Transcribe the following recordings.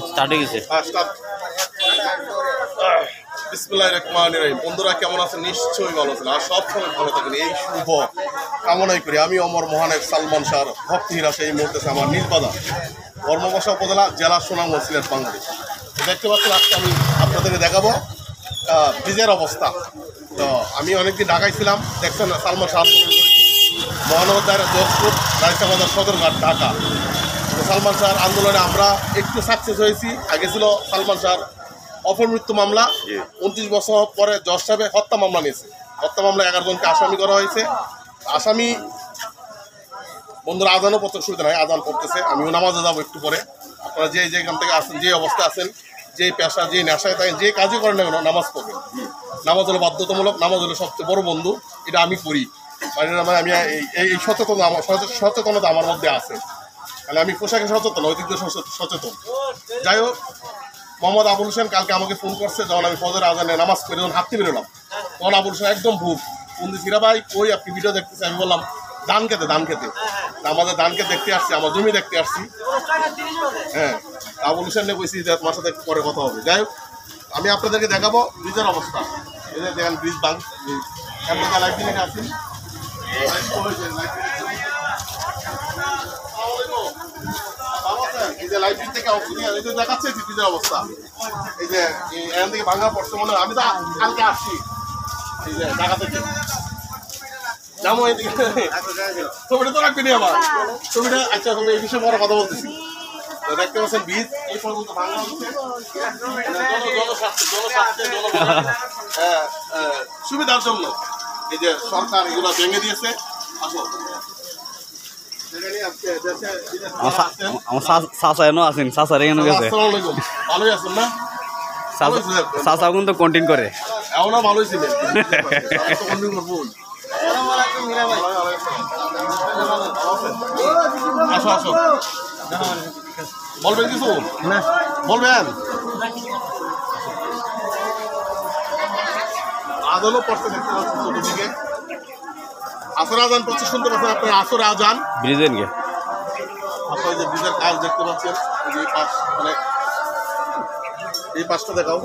Start হয়ে গেছে। বিসমিল্লাহির রহমানির রহিম। বন্ধুরা কেমন আছেন? নিশ্চয়ই ভালো আছেন আর সবসময় ভালো থাকেন এই শুভ কামনাই করি। আমি অমর মহানায়ক সালমান শাহর ভক্তিহীরা সেই মুহূর্তে আমার নিজ বাজার ধর্মবাসা উপজেলা জেলা সুনামগঞ্জ সিলেট বাংলাদেশ। দেখতে পাচ্ছেন আজকে আমি আপনাদেরকে দেখাবো ব্রিজের অবস্থা। তো আমি অনেকদিন ঢাকায় ছিলাম, দেখছেন সালমান শাহ মহানগর দায়রা জজপুর রায়তা বাজার সদরঘাট ঢাকা। তো সালমান শাহর আন্দোলনে আমরা একটু সাকসেস হয়েছি। আগে ছিল সালমান শাহর অপমৃত্যু মামলা, 29 বছর পরে জজ সাহেবে হত্যা মামলা নিয়েছে। হত্যা মামলা 11 জনকে আসামি করা হয়েছে। আসামি বন্ধুরা আজানও পড়তে সুবিধা নাই, আজান পড়তেছে, আমিও নামাজে যাবো একটু পরে। আপনারা যেখান থেকে আসেন, যে অবস্থা আছেন, যে পেশা, যে নেশায় থাকেন, যে কাজই করেন না কেন নামাজ পড়বেন। নামাজ হলো বাধ্যতামূলক, নামাজ হলো সবচেয়ে বড় বন্ধু। এটা আমি করি, মানে আমি এই সচেতনতা আমার মধ্যে আছে। তাহলে আমি পোশাকে সচেতন, ঐতিহ্য সচেতন। যাই হোক, মোহাম্মদ আবুল হোসেন কালকে আমাকে ফোন করছে যখন আমি ফজর আজানে নামাজ পড়ে যখন হাঁটতে বেরোলাম, তখন আবুল হোসেন একদম ভুল ফোন দিচ্ছি, ভাই কই আপনি ভিডিও দেখতেছি। আমি বললাম ধান খেতে আমাদের ধান খেতে দেখতে আসছি, আমার জমি দেখতে আসছি। হ্যাঁ, আবুল হোসেন নিয়ে কইছি যে তোমার সাথে পরে কথা হবে। যাই হোক, আমি আপনাদেরকে দেখাবো ব্রিজের অবস্থা। এই যে দেখেন ব্রিজ বাং, লাইফ দিনে আসছি। এই যে লাইব্রেরি থেকে দেখাচ্ছে ব্রিজের অবস্থা। এই যে এখান থেকে ভাঙা পড়ছে মনে হয়। আমি তো কালকে আসছি এই যে ঢাকা থেকে, যাবো এদিকে। ছবিটা তো রাখবি নি আমার ছবিটা। আচ্ছা, তুমি এই বিষয়ে পরে কথা বলতেছি। দেখতে পাচ্ছেন ব্রিজ এই পর্যন্ত ভাঙা হচ্ছে সুবিধার জন্য। এই যে সরকার এগুলো ভেঙে দিয়েছে। আসো ভালোই আছেন না? চাচা কিন্তু কন্টিনিউ করে এমনও ভালোই ছিলেন। আসো আসো, বলবেন কিছু? বলবেন? আজানও পড়তে দেখতে পাচ্ছেন চতুর্দিকে, আসর আজান পড়ছে শুনতে পাচ্ছেন আপনার। আসর আজান ব্রিজের গিয়ে আপনার যে ব্রিজের কাজ দেখতে পাচ্ছেন, এই পাশ মানে এই পাশটা দেখাও।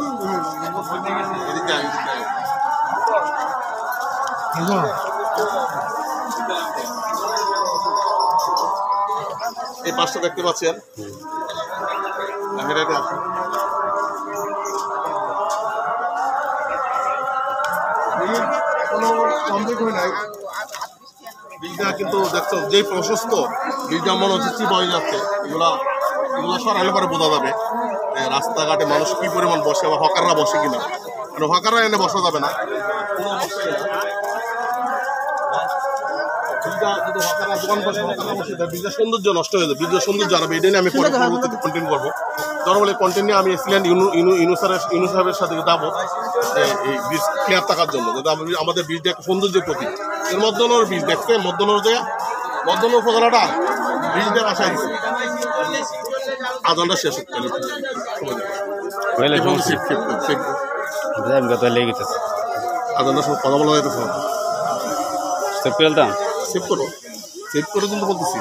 এই পাশটা দেখতে পাচ্ছেন। ব্রিজটা কিন্তু দেখছো যে প্রশস্ত, ব্রিজটা মনে হচ্ছে চিপ হয়ে যাচ্ছে। এগুলো সরাইলে পরে বোঝা যাবে রাস্তাঘাটে মানুষ কি পরিমাণ বসে, আবার হকাররা বসে কিনা। মানে হকাররা এনে বসা যাবে না, কোনো অবস্থায় না। ব্রিজের সৌন্দর্য নষ্ট হয়ে যাবে, ব্রিজের সৌন্দর্য আর এটা নিয়ে আমি পরবর্তীতে কন্টিনিউ করবো। ধর্মলে কন্টিনিউ আমি এসছিলেন ইনু সাহেবের সাথে যাবো এই ব্রিজ ক্লিয়ার থাকার জন্য, যাতে আমাদের ব্রিজটা একটা সৌন্দর্যের প্রতীক। এর মধ্যনগর ব্রিজ দেখছে, মধ্যনগর উপজেলাটা ব্রিজ দিয়ে বাসায় দিচ্ছে। আজানটা শেষ হচ্ছে, আজানটা সব কথা বলা যাইতেছে। সেভ করো কিন্তু বলতেছি।